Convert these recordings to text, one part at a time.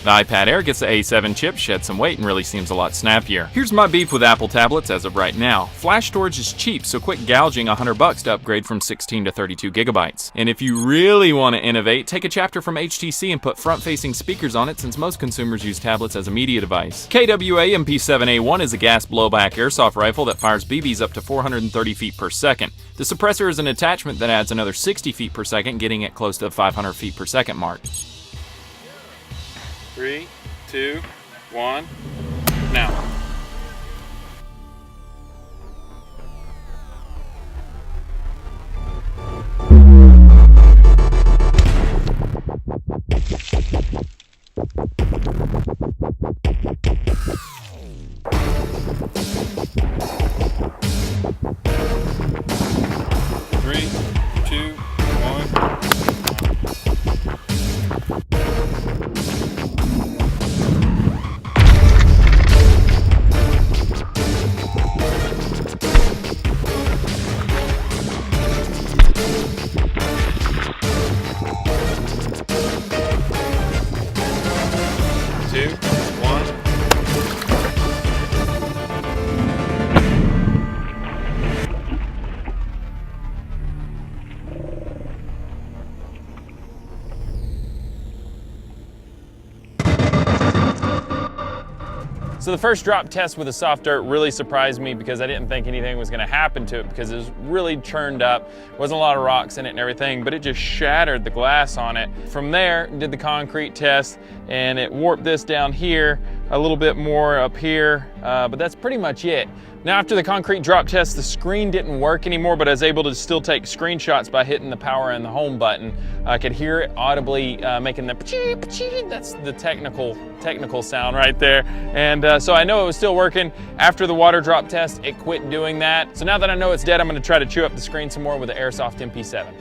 The iPad Air gets the A7 chip, sheds some weight, and really seems a lot snappier. Here's my beef with Apple tablets as of right now. Flash storage is cheap, so quit gouging $100 to upgrade from 16 to 32 gigabytes. And if you really want to innovate, take a chapter from HTC and put front-facing speakers on it, since most consumers use tablets as a media device. KWA MP7A1 is a gas blowback airsoft rifle that fires BBs up to 430 feet per second. The suppressor is an attachment that adds another 60 feet per second, getting it close to the 500 feet per second mark. 3, 2, 1, now. So the first drop test with the soft dirt really surprised me because I didn't think anything was going to happen to it because it was really churned up. There wasn't a lot of rocks in it and everything, but it just shattered the glass on it. From there, did the concrete test and it warped this down here, a little bit more up here, but that's pretty much it. Now after the concrete drop test, the screen didn't work anymore, but I was able to still take screenshots by hitting the power and the home button. I could hear it audibly making the pa-chee, pa-chee. That's the technical sound right there. And so I know it was still working. After the water drop test, it quit doing that. So now that I know it's dead, I'm gonna try to chew up the screen some more with the Airsoft MP7.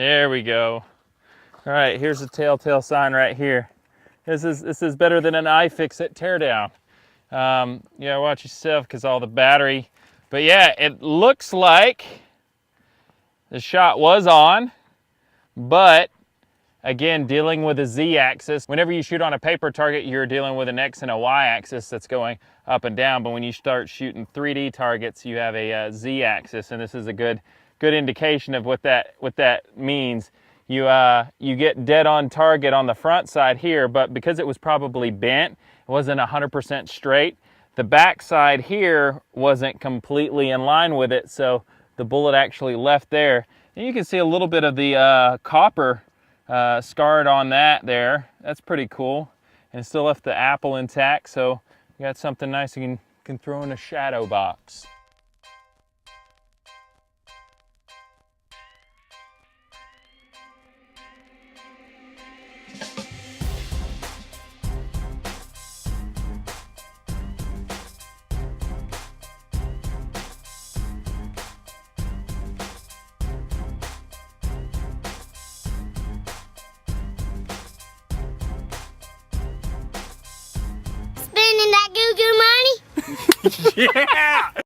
There we go. All right, here's the telltale sign right here. This is better than an iFixit teardown. Yeah, watch yourself because all the battery. But yeah, it looks like the shot was on, but again, dealing with a Z-axis. Whenever you shoot on a paper target, you're dealing with an X and a Y-axis that's going up and down. But when you start shooting 3D targets, you have a Z-axis, and this is a good indication of what that means. You get dead on target on the front side here, but because it was probably bent, it wasn't 100% straight. The back side here wasn't completely in line with it, so the bullet actually left there. And you can see a little bit of the copper scarred on that there. That's pretty cool. And it still left the apple intact, so you got something nice you can throw in a shadow box. Spending that goo-goo money? Yeah!